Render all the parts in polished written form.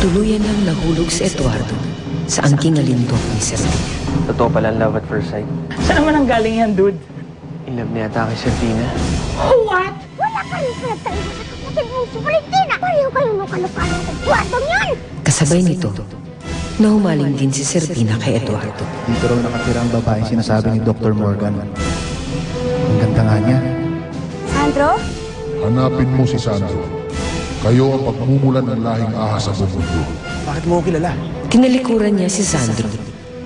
Tuluyan nang nahulog si Eduardo sa angking alindog ni Serpina. Totoo pala ang love at first sight. Saan naman ang galing yan, dude? In love niya ata kay Serpina. What? Wala kayong pinagtaiba sa kapatid mong si Valentina! Pareho kayong nakalupaan ng Eduardo niyan! Kasabay nito, nahumaling din si Serpina kay Eduardo. Dito raw nakatira ang babaeng sinasabi ni Dr. Morgan. Ang ganda nga niya. Sandro? Hanapin mo si Sandro. Kayo ang pagmumulan ng lahing ahas sa buong mundo. Bakit mo ko kilala? Tinalikuran niya si Sandro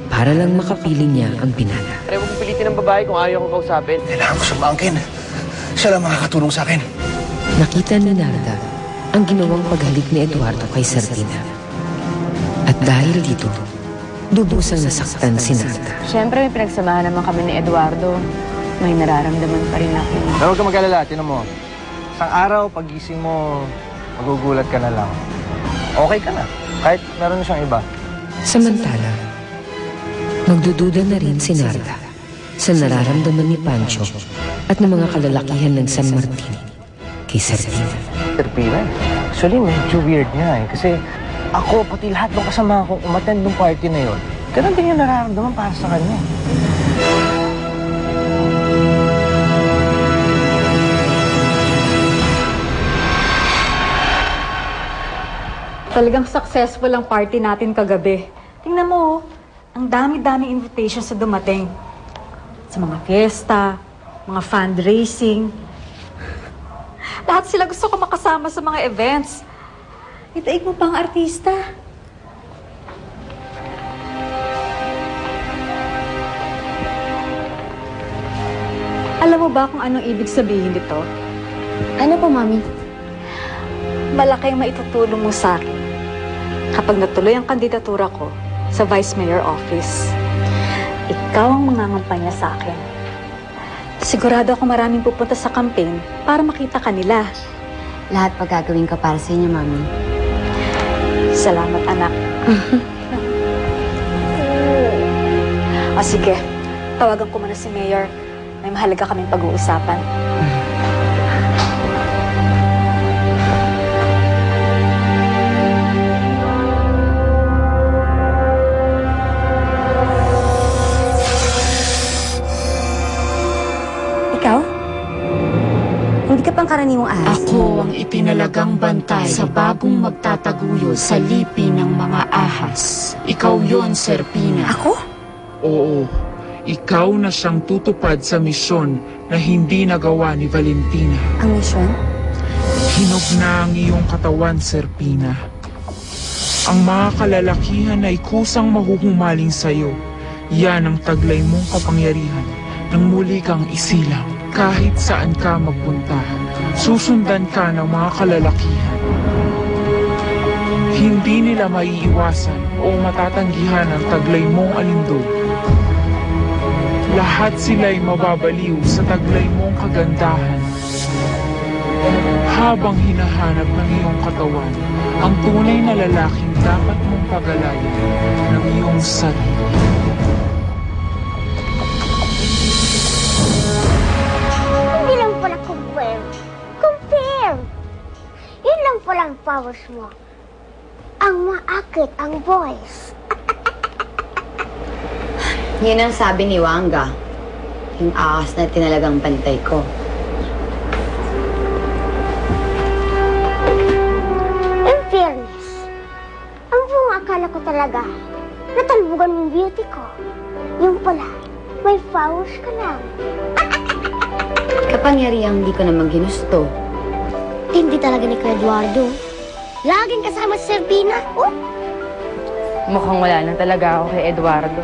para lang makapiling niya ang binata. Pare, huwag pilitin ng babae kung ayaw ko kausapin. Kailangan ko sa bangkin. Siya lang makakatulong sa akin. Nakita ni Narda ang ginawang paghalik ni Eduardo kay Serpina. At dahil dito, lubusang nasaktan si Narda. Siyempre, may pinagsamahan naman kami ni Eduardo. May nararamdaman pa rin ako. Pero huwag ka mag-alala, tinan mo. Isang araw, pagising mo, magugulat ka na lang. Okay ka na, kahit meron na siyang iba. Samantala, magdududa na rin si Narda sa nararamdaman ni Pancho at ng mga kalalakihan ng San Martin kay Serpina. Serpina, actually medyo weird nga eh. Kasi ako, pati lahat ng kasama kong umattend ng party na yon, ganun din yung nararamdaman para sa kanya. Talagang successful ang party natin kagabi. Tingnan mo, ang dami-dami invitations sa dumating. Sa mga fiesta, mga fundraising. Lahat sila gusto ko makasama sa mga events. Itaig mo pang artista. Alam mo ba kung anong ibig sabihin nito? Ano po, Mami? Malaki ang maitutulong mo sa akin kapag natuloy ang kandidatura ko sa Vice Mayor Office. Ikaw ang mangangampanya sa akin. Sigurado ako maraming pupunta sa campaign para makita ka nila. Lahat pagagawin ko para sa inyo, Mami. Salamat, anak. O sige, tawagan ko muna si Mayor. May mahalaga kaming pag-uusapan. Ikaw? Hindi ka pang karaniwang ahas. Ako ang itinalagang bantay sa bagong magtataguyo sa lipi ng mga ahas. Ikaw yon, Serpina. Ako? Oo, ikaw na siyang tutupad sa misyon na hindi nagawa ni Valentina. Ang misyon? Hinog na ang iyong katawan, Serpina. Ang mga kalalakihan ay kusang mahuhumaling sa'yo. Yan ang taglay mong kapangyarihan nang muli kang isilang. Kahit saan ka magpunta, susundan ka ng mga kalalakihan. Hindi nila maiiwasan o matatanggihan ang taglay mong alindog. Lahat sila'y mababaliw sa taglay mong kagandahan. Habang hinahanap ng iyong katawan, ang tunay na lalaking dapat mong pagalayan ng iyong sarili. Hindi lang pala compare. Compare! Yun lang pala ang powers mo. Ang maakit ang voice. Yun ang sabi ni Wanga. Yung ahas na tinalagang bantay ko. In fairness, ang buong akala ko talaga natalbugan yung beauty ko. Yung pala, may powers ka lang. Kapangyarihang hindi ko naman ginusto. Hindi talaga ni Kuya Eduardo. Laging kasama si Serpina. Oh? Mukhang wala na talaga ako kay Eduardo.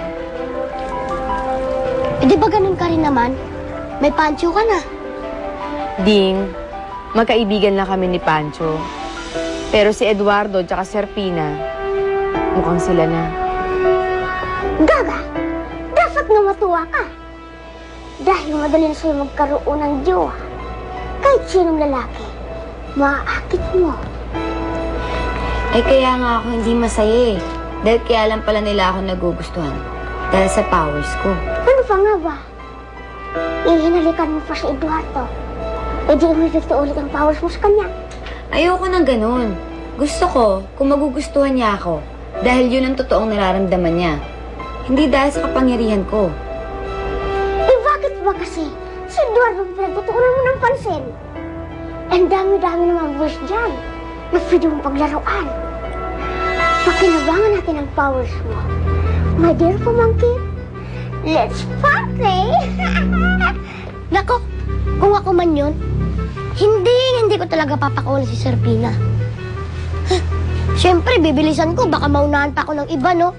Eh, di ba ganun ka rin naman? May Pancho ka na. Ding, magkaibigan lang kami ni Pancho. Pero si Eduardo at Serpina, mukhang sila na. Gaga, dapat nga matuwa ka. Dahil madali na sa'yo magkaroon ng jowa. Kahit sinong lalaki, maaakit mo. Ay kaya nga ako hindi masaya eh. Dahil kaya lang pala nila ako nagugustuhan. Dahil sa powers ko. Ano pa nga ba? Ihinalikan mo pa si Eduardo. E di umibig ulit ang powers mo sa kanya. Ayoko ng ganun. Gusto ko kung magugustuhan niya ako dahil yun ang totoong nararamdaman niya. Hindi dahil sa kapangyarihan ko. Eh bakit ba kasi si Eduardo pinagtutuunan mo ng pansin? Ang dami-dami naman boys dyan na pwede mong paglaruan. Pakinabangan natin ang powers mo. My dear pamangkin, let's party! Nako, kung ako man yun, hindi ko talaga papakulan si Serpina. Siyempre, bibilisan ko, baka maunahan pa ako ng iba, no?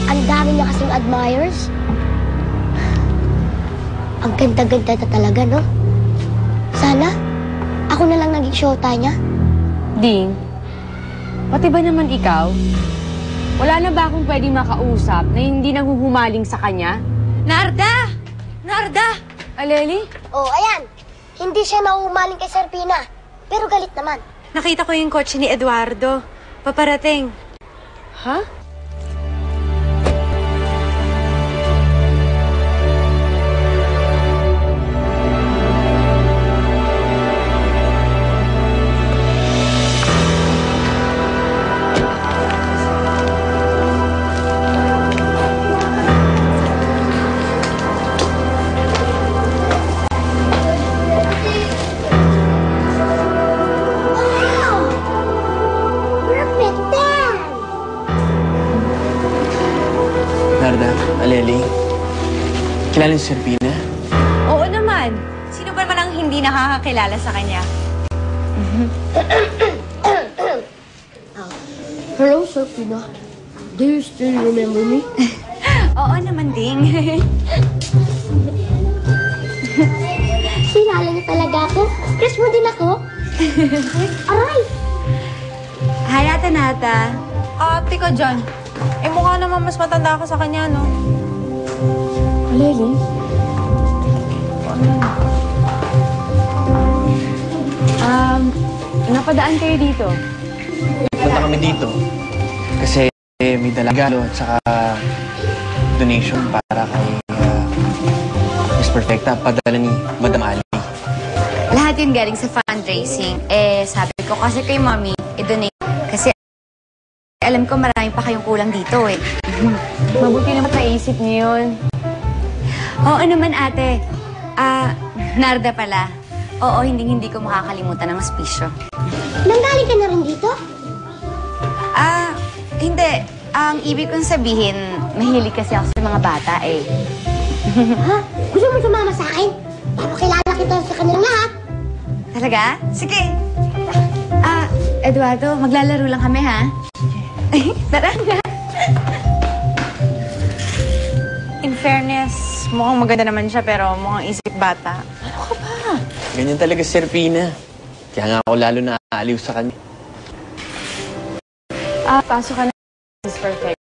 Ang dami niya kasing admirers. Ang ganda-ganda na talaga, no? Sana, ako na lang naging showta niya. Ding, pati ba naman ikaw? Wala na ba akong pwedeng makausap na hindi nanghuhumaling sa kanya? Narda! Narda! Aleli? Oh, ayan. Hindi siya nahuhumaling kay Serpina, pero galit naman. Nakita ko yung kotse ni Eduardo. Paparating. Ha? Narda, Aleli, kilala si Serpina? Oo naman. Sino ba naman ang hindi nakakakilala sa kanya? Hello, Serpina. Do you still remember me? Oo naman, Ding. Kilala niya talaga ako. Crush mo din ako. Aray! Hi, Ate Nata. Ate ko, John. Eh, mukha naman mas matanda ako sa kanya, no? Aleli? Napadaan kayo dito. Punta kami dito kasi may dalagalo at saka donation para kay Miss Perfecta, padala ni Madam Ali. Lahat yun galing sa fundraising. Eh, sabi ko kasi kay Mommy, i-donate. Kasi alam ko marami pa kayong kulang dito eh. Mabuti naman naisip niyo yun. Oo naman, ate. Narda pala. Oo, hindi ko makakalimutan ng hospisyo. Nanggaling ka na rin dito? Hindi. Ang ibig kong sabihin, mahilig kasi ako sa mga bata eh. Ha? Gusto mo sumama sa akin? Papakilala kita sa kanilang lahat. Talaga? Sige. Eduardo, maglalaro lang kami, ha? Tara na. In fairness, mukhang maganda naman siya pero mukhang isip bata. Ano ka ba? Ganyan talaga si Serpina. Kaya nga ako lalo na aaliw sa kanya. Pasok ka na, Miss Perfect.